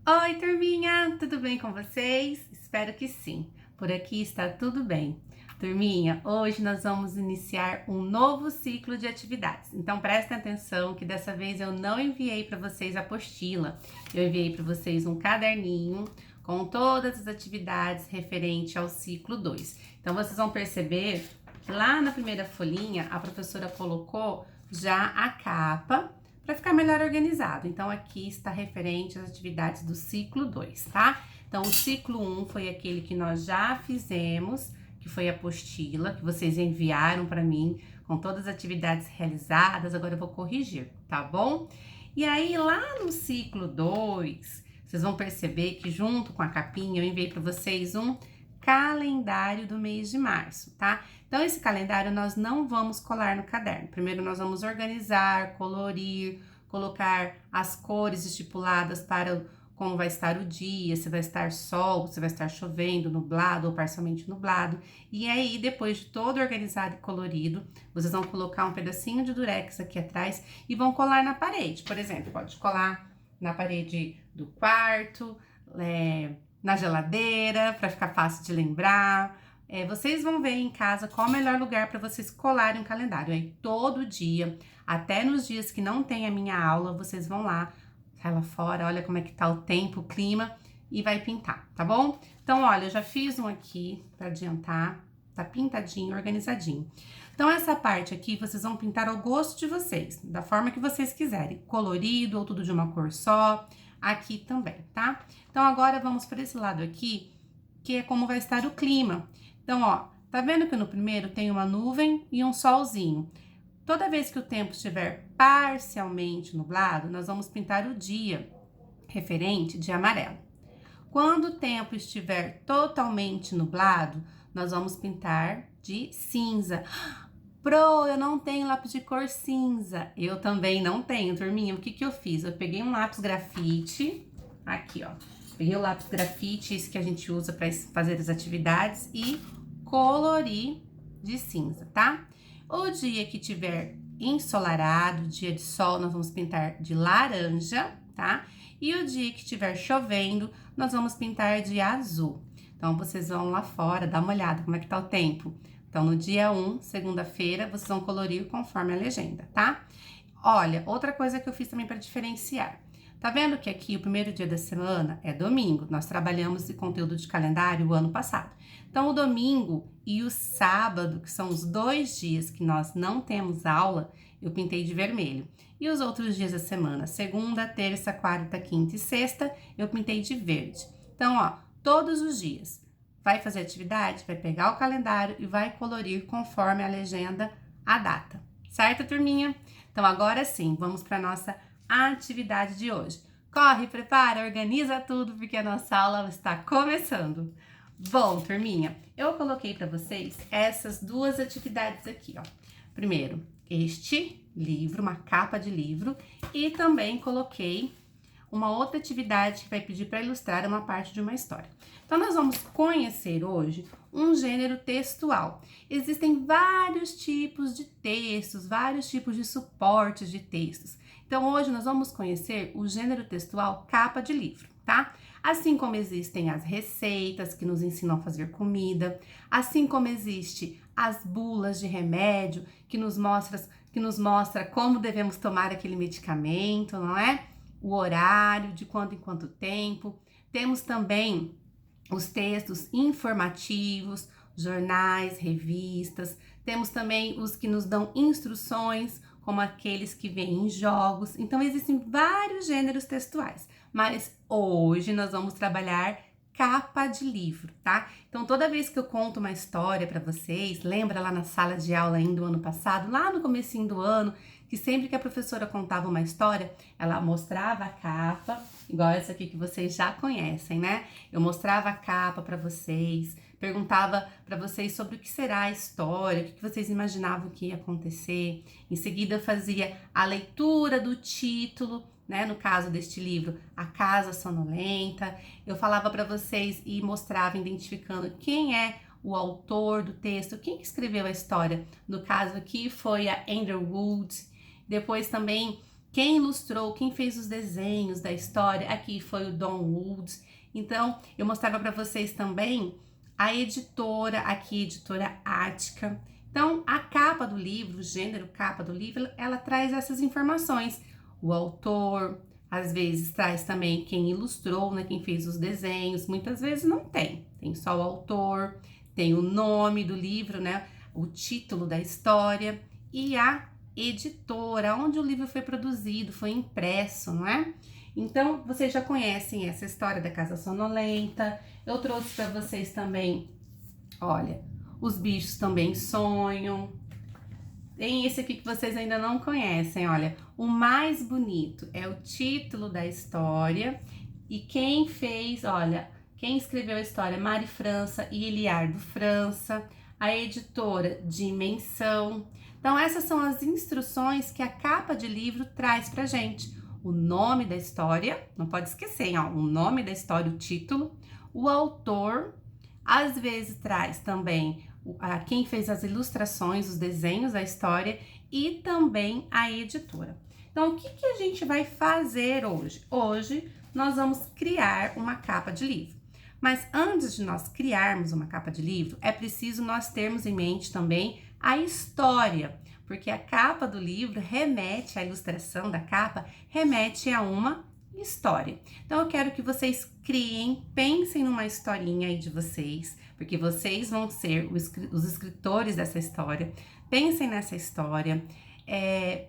Oi, turminha! Tudo bem com vocês? Espero que sim. Por aqui está tudo bem. Turminha, hoje nós vamos iniciar um novo ciclo de atividades. Então prestem atenção que dessa vez eu não enviei para vocês a apostila. Eu enviei para vocês um caderninho com todas as atividades referente ao ciclo 2. Então vocês vão perceber que lá na primeira folhinha a professora colocou já a capa para ficar melhor organizado. Então, aqui está referente às atividades do ciclo 2, tá? Então, o ciclo 1 foi aquele que nós já fizemos, que foi a apostila, que vocês enviaram para mim, com todas as atividades realizadas. Agora eu vou corrigir, tá bom? E aí, lá no ciclo 2, vocês vão perceber que junto com a capinha eu enviei para vocês um calendário do mês de março, tá? Então, esse calendário nós não vamos colar no caderno. Primeiro, nós vamos organizar, colorir, colocar as cores estipuladas para como vai estar o dia, se vai estar sol, se vai estar chovendo, nublado ou parcialmente nublado. E aí, depois de todo organizado e colorido, vocês vão colocar um pedacinho de durex aqui atrás e vão colar na parede. Por exemplo, pode colar na parede do quarto, na geladeira, para ficar fácil de lembrar. Vocês vão ver em casa qual o melhor lugar para vocês colarem um calendário. Aí todo dia, até nos dias que não tem a minha aula, vocês vão lá, sai lá fora, olha como é que tá o tempo, o clima e vai pintar, tá bom? Então, olha, eu já fiz um aqui para adiantar, tá pintadinho, organizadinho. Então, essa parte aqui vocês vão pintar ao gosto de vocês, da forma que vocês quiserem, colorido ou tudo de uma cor só, aqui também, tá? Então, agora vamos para esse lado aqui, que é como vai estar o clima. Então, ó, tá vendo que no primeiro tem uma nuvem e um solzinho. Toda vez que o tempo estiver parcialmente nublado, nós vamos pintar o dia referente de amarelo. Quando o tempo estiver totalmente nublado, nós vamos pintar de cinza. Pro, eu não tenho lápis de cor cinza. Eu também não tenho, turminha. O que que eu fiz? Eu peguei um lápis grafite, aqui, ó. Peguei o lápis grafite, esse que a gente usa para fazer as atividades, e colori de cinza, tá? O dia que tiver ensolarado, dia de sol, nós vamos pintar de laranja, tá? E o dia que tiver chovendo, nós vamos pintar de azul. Então, vocês vão lá fora, dar uma olhada como é que tá o tempo. Então, no dia 1, segunda-feira, vocês vão colorir conforme a legenda, tá? Olha, outra coisa que eu fiz também para diferenciar. Tá vendo que aqui o primeiro dia da semana é domingo? Nós trabalhamos de conteúdo de calendário o ano passado. Então, o domingo e o sábado, que são os 2 dias que nós não temos aula, eu pintei de vermelho. E os outros dias da semana, segunda, terça, quarta, quinta e sexta, eu pintei de verde. Então, ó, todos os dias, vai fazer atividade, vai pegar o calendário e vai colorir conforme a legenda a data. Certo, turminha? Então, agora sim, vamos para nossa atividade de hoje. Corre, prepara, organiza tudo, porque a nossa aula está começando. Bom, turminha, eu coloquei para vocês essas duas atividades aqui, ó. Primeiro, este livro, uma capa de livro, e também coloquei uma outra atividade que vai pedir para ilustrar uma parte de uma história. Então, nós vamos conhecer hoje um gênero textual. Existem vários tipos de textos, vários tipos de suportes de textos. Então, hoje nós vamos conhecer o gênero textual capa de livro, tá? Assim como existem as receitas que nos ensinam a fazer comida, assim como existe as bulas de remédio que nos mostra como devemos tomar aquele medicamento, não é? O horário, de quanto em quanto tempo. Temos também os textos informativos, jornais, revistas. Temos também os que nos dão instruções, como aqueles que vêm em jogos. Então, existem vários gêneros textuais, mas hoje nós vamos trabalhar capa de livro, tá? Então, toda vez que eu conto uma história para vocês, lembra lá na sala de aula ainda do ano passado, lá no comecinho do ano, que sempre que a professora contava uma história, ela mostrava a capa, igual essa aqui que vocês já conhecem, né? Eu mostrava a capa para vocês, perguntava para vocês sobre o que será a história, o que vocês imaginavam que ia acontecer. Em seguida, eu fazia a leitura do título, né? No caso deste livro, A Casa Sonolenta. Eu falava para vocês e mostrava, identificando quem é o autor do texto, quem que escreveu a história. No caso aqui foi a Andrew Wood. Depois também Quem ilustrou, quem fez os desenhos da história, aqui foi o Don Woods. Então, eu mostrava para vocês também a editora, aqui, editora Ática. Então, a capa do livro, o gênero capa do livro, ela traz essas informações. O autor, às vezes traz também quem ilustrou, né, quem fez os desenhos. Muitas vezes não tem, tem só o autor, tem o nome do livro, né, o título da história e a editora, onde o livro foi produzido, foi impresso, não é? Então, vocês já conhecem essa história da Casa Sonolenta. Eu trouxe para vocês também, olha, Os Bichos Também Sonham. Tem esse aqui que vocês ainda não conhecem, olha, O Mais Bonito é o título da história. E quem fez, olha, quem escreveu a história, Mari França e Eliardo França, a editora Dimensão. Então, essas são as instruções que a capa de livro traz pra gente. O nome da história, não pode esquecer, hein, ó, o nome da história, o título, o autor, às vezes traz também quem fez as ilustrações, os desenhos da história e também a editora. Então, o que a gente vai fazer hoje? Hoje, nós vamos criar uma capa de livro. Mas antes de nós criarmos uma capa de livro, é preciso nós termos em mente também a história, porque a capa do livro remete, a ilustração da capa remete a uma história. Então eu quero que vocês criem, pensem numa historinha aí de vocês, porque vocês vão ser os escritores dessa história. Pensem nessa história,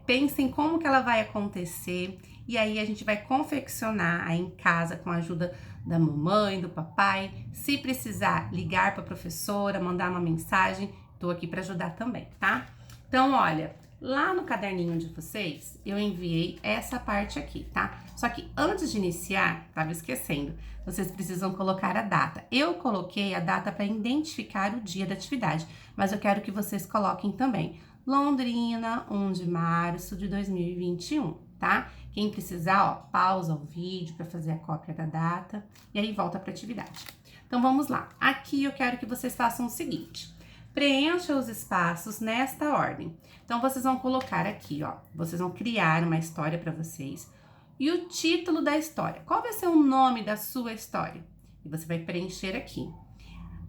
pensem como que ela vai acontecer, e aí a gente vai confeccionar aí em casa com a ajuda da mamãe, do papai. Se precisar ligar para a professora, mandar uma mensagem, tô aqui para ajudar também, tá? Então, olha, lá no caderninho de vocês, eu enviei essa parte aqui, tá? Só que antes de iniciar, tava esquecendo, vocês precisam colocar a data. Eu coloquei a data para identificar o dia da atividade, mas eu quero que vocês coloquem também. Londrina, 1 de março de 2021, tá? Quem precisar, ó, pausa o vídeo para fazer a cópia da data e aí volta para a atividade. Então, vamos lá. Aqui eu quero que vocês façam o seguinte. Preencha os espaços nesta ordem. Então, vocês vão colocar aqui, ó, vocês vão criar uma história para vocês e o título da história. Qual vai ser o nome da sua história? E você vai preencher aqui.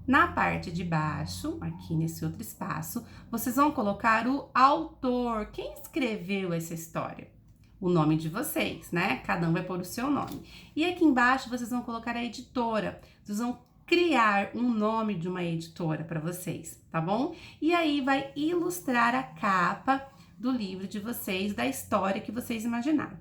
Na parte de baixo, aqui nesse outro espaço, vocês vão colocar o autor. Quem escreveu essa história? O nome de vocês, né? Cada um vai pôr o seu nome. E aqui embaixo, vocês vão colocar a editora. Vocês vão criar um nome de uma editora para vocês, tá bom? E aí vai ilustrar a capa do livro de vocês, da história que vocês imaginaram.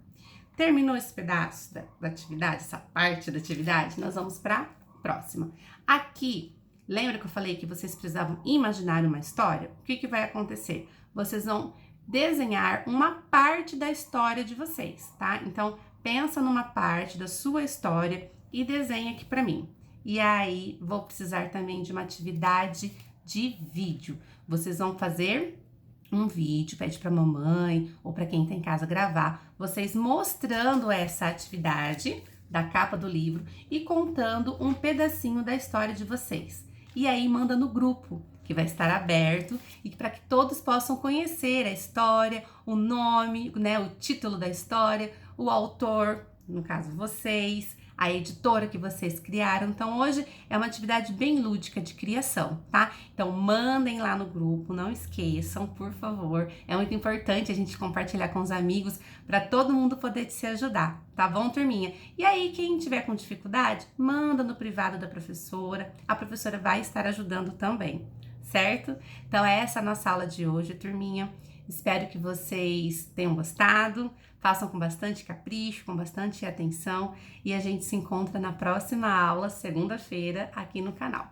Terminou esse pedaço da atividade, essa parte da atividade, nós vamos para a próxima. Aqui, lembra que eu falei que vocês precisavam imaginar uma história? O que vai acontecer? Vocês vão desenhar uma parte da história de vocês, tá? Então, pensa numa parte da sua história e desenha aqui para mim. E aí, vou precisar também de uma atividade de vídeo. Vocês vão fazer um vídeo, pede para mamãe ou para quem tá em casa gravar, vocês mostrando essa atividade da capa do livro e contando um pedacinho da história de vocês. E aí, manda no grupo, que vai estar aberto e para que todos possam conhecer a história, o nome, né, o título da história, o autor, no caso vocês, a editora que vocês criaram. Então, hoje é uma atividade bem lúdica de criação, tá? Então, mandem lá no grupo, não esqueçam, por favor. É muito importante a gente compartilhar com os amigos para todo mundo poder se ajudar, tá bom, turminha? E aí, quem tiver com dificuldade, manda no privado da professora. A professora vai estar ajudando também, certo? Então, essa é a nossa aula de hoje, turminha. Espero que vocês tenham gostado, façam com bastante capricho, com bastante atenção e a gente se encontra na próxima aula, segunda-feira, aqui no canal.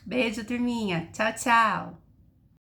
Beijo, turminha! Tchau, tchau!